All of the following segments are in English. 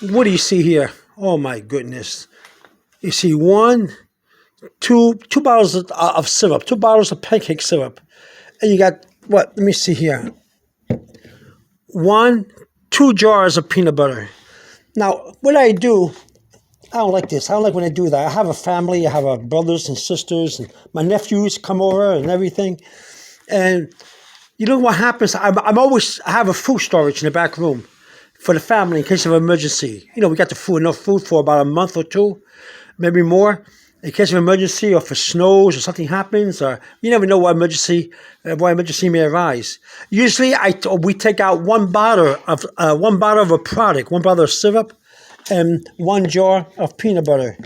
What do you see here? Oh my goodness. You see two bottles of syrup, 2 bottles of pancake syrup. And you got what? Let me see here. One, 2 jars of peanut butter. Now, what I do, I don't like this. I don't like when I do that. I have a family. I have brothers and sisters, and my nephews come over and everything. And you know what happens? I have a food storage in the back room for the family in case of emergency. You know, we got enough food for about a month or two, maybe more, in case of emergency or for snows or something happens, or you never know what emergency may arise. Usually, we take out 1 bottle of a product, 1 bottle of syrup, and 1 jar of peanut butter.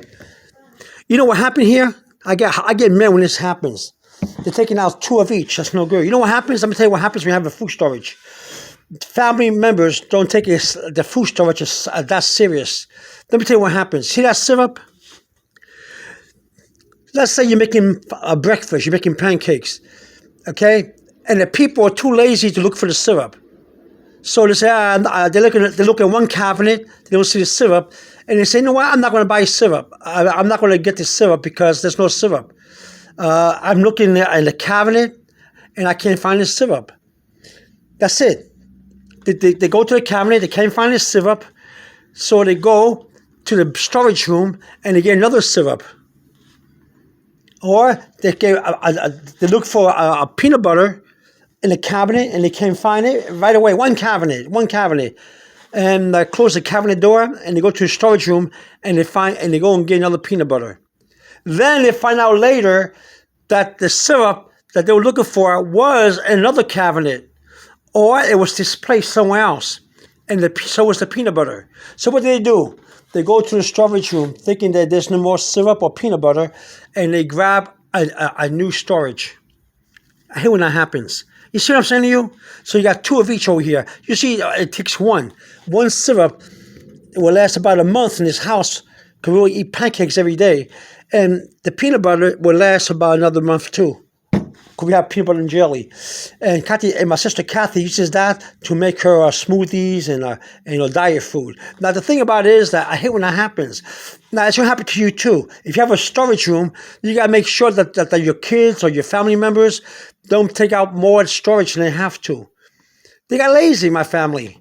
You know what happened here? I get mad when this happens. They're taking out 2 of each. That's no good. You know what happens? Let me tell you what happens when you have a food storage. Family members don't take the food storage as that serious. Let me tell you what happens. See that syrup? Let's say you're making a breakfast. You're making pancakes, okay? And the people are too lazy to look for the syrup. So they say, they look at one cabinet, they don't see the syrup, and they say, you know what, I'm not going to buy syrup. I'm not going to get the syrup because there's no syrup. I'm looking in the cabinet, and I can't find the syrup. That's it. They go to the cabinet, they can't find the syrup, so they go to the storage room, and they get another syrup. Or they look for a peanut butter in the cabinet, and they can't find it right away. One cabinet, and they close the cabinet door, and they go to the storage room, and they go and get another peanut butter. Then they find out later that the syrup that they were looking for was in another cabinet, or it was displaced somewhere else, and so was the peanut butter. So what do? They go to the storage room thinking that there's no more syrup or peanut butter, and they grab a new storage. I hate when that happens. You see what I'm saying to you? So you got 2 of each over here. You see, it takes one. One syrup, it will last about a month in this house because we'll eat pancakes every day. And the peanut butter will last about another month too. Because we have peanut butter and jelly. And my sister Kathy uses that to make her smoothies and diet food. Now the thing about it is that I hate when that happens. Now it's going to happen to you too. If you have a storage room, you got to make sure that your kids or your family members don't take out more storage than they have to. They got lazy, my family.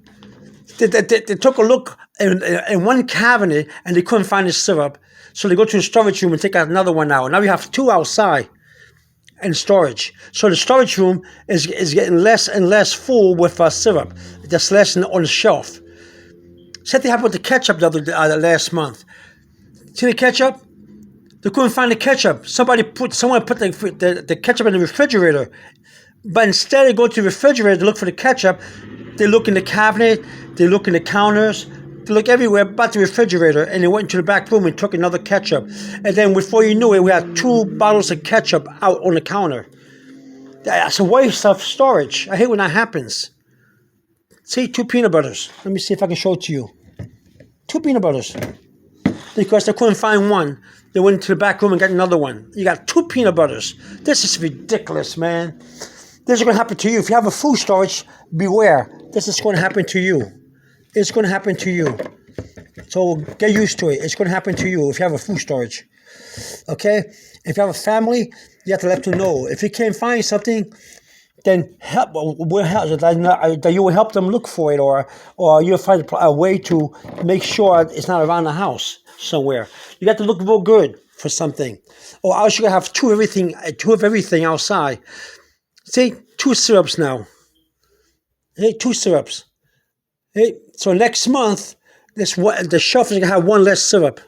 They took a look in one cabinet and they couldn't find the syrup. So they go to the storage room and take out another one out. Now we have 2 outside in storage. So the storage room is getting less and less full with syrup. Just less on the shelf. Same thing happened with the ketchup the last month. See the ketchup? They couldn't find the ketchup. Someone put the ketchup in the refrigerator. But instead of going to the refrigerator to look for the ketchup, they look in the cabinet, they look in the counters, they look everywhere but the refrigerator, and they went into the back room and took another ketchup. And then before you knew it, we had 2 bottles of ketchup out on the counter. That's a waste of storage. I hate when that happens. See, 2 peanut butters. Let me see if I can show it to you. 2 peanut butters. Because they couldn't find one. They went into the back room and got another one. You got 2 peanut butters. This is ridiculous, man. This is going to happen to you. If you have a food storage, beware. This is going to happen to you. It's going to happen to you. So get used to it. It's going to happen to you if you have a food storage. Okay? If you have a family, you have to let them know. If you can't find something, then that you will help them look for it, or you'll find a way to make sure it's not around the house somewhere. You got to look real good for something, or else you're gonna have 2 of everything outside. See, 2 syrups now. Hey, 2 syrups. Hey, so next month, the shelf is gonna have 1 less syrup,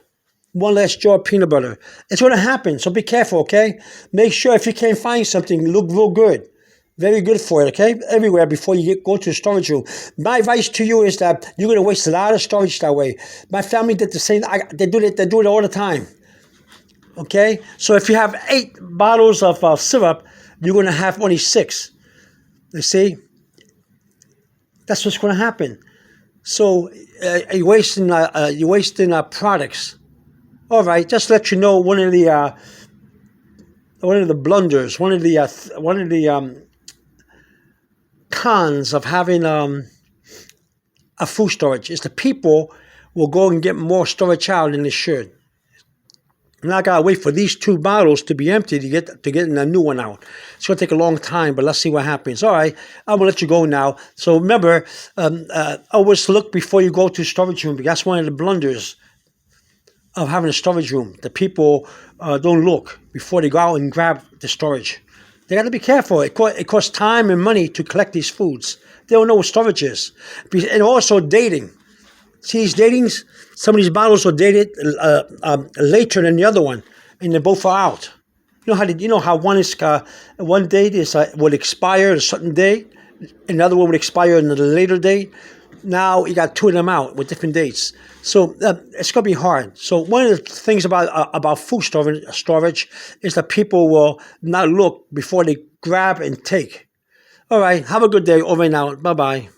1 less jar of peanut butter. It's gonna happen. So be careful, okay? Make sure if you can't find something, look real good. Very good for it, okay? Everywhere before you go to the storage room. My advice to you is that you're going to waste a lot of storage that way. My family did the same. They do it all the time, okay? So if you have 8 bottles of syrup, you're going to have only 6. You see? That's what's going to happen. So you're wasting products. All right, just to let you know, one of the blunders, one of the cons of having a food storage is the people will go and get more storage out than they should. And I gotta wait for these 2 bottles to be empty to get a new one out. It's gonna take a long time, but let's see what happens. All right, I'm gonna let you go now. So remember, always look before you go to storage room. That's one of the blunders of having a storage room. The people don't look before they go out and grab the storage. They got to be careful. It costs time and money to collect these foods. They don't know what storage is. And also dating. See these datings? Some of these bottles are dated later than the other one, and they both are out. You know how one date is would expire a certain day, and the other one would expire on a later date. Now you got 2 of them out with different dates, so it's gonna be hard. So one of the things about food storage is that people will not look before they grab and take. All right, have a good day. Over and out. Bye bye.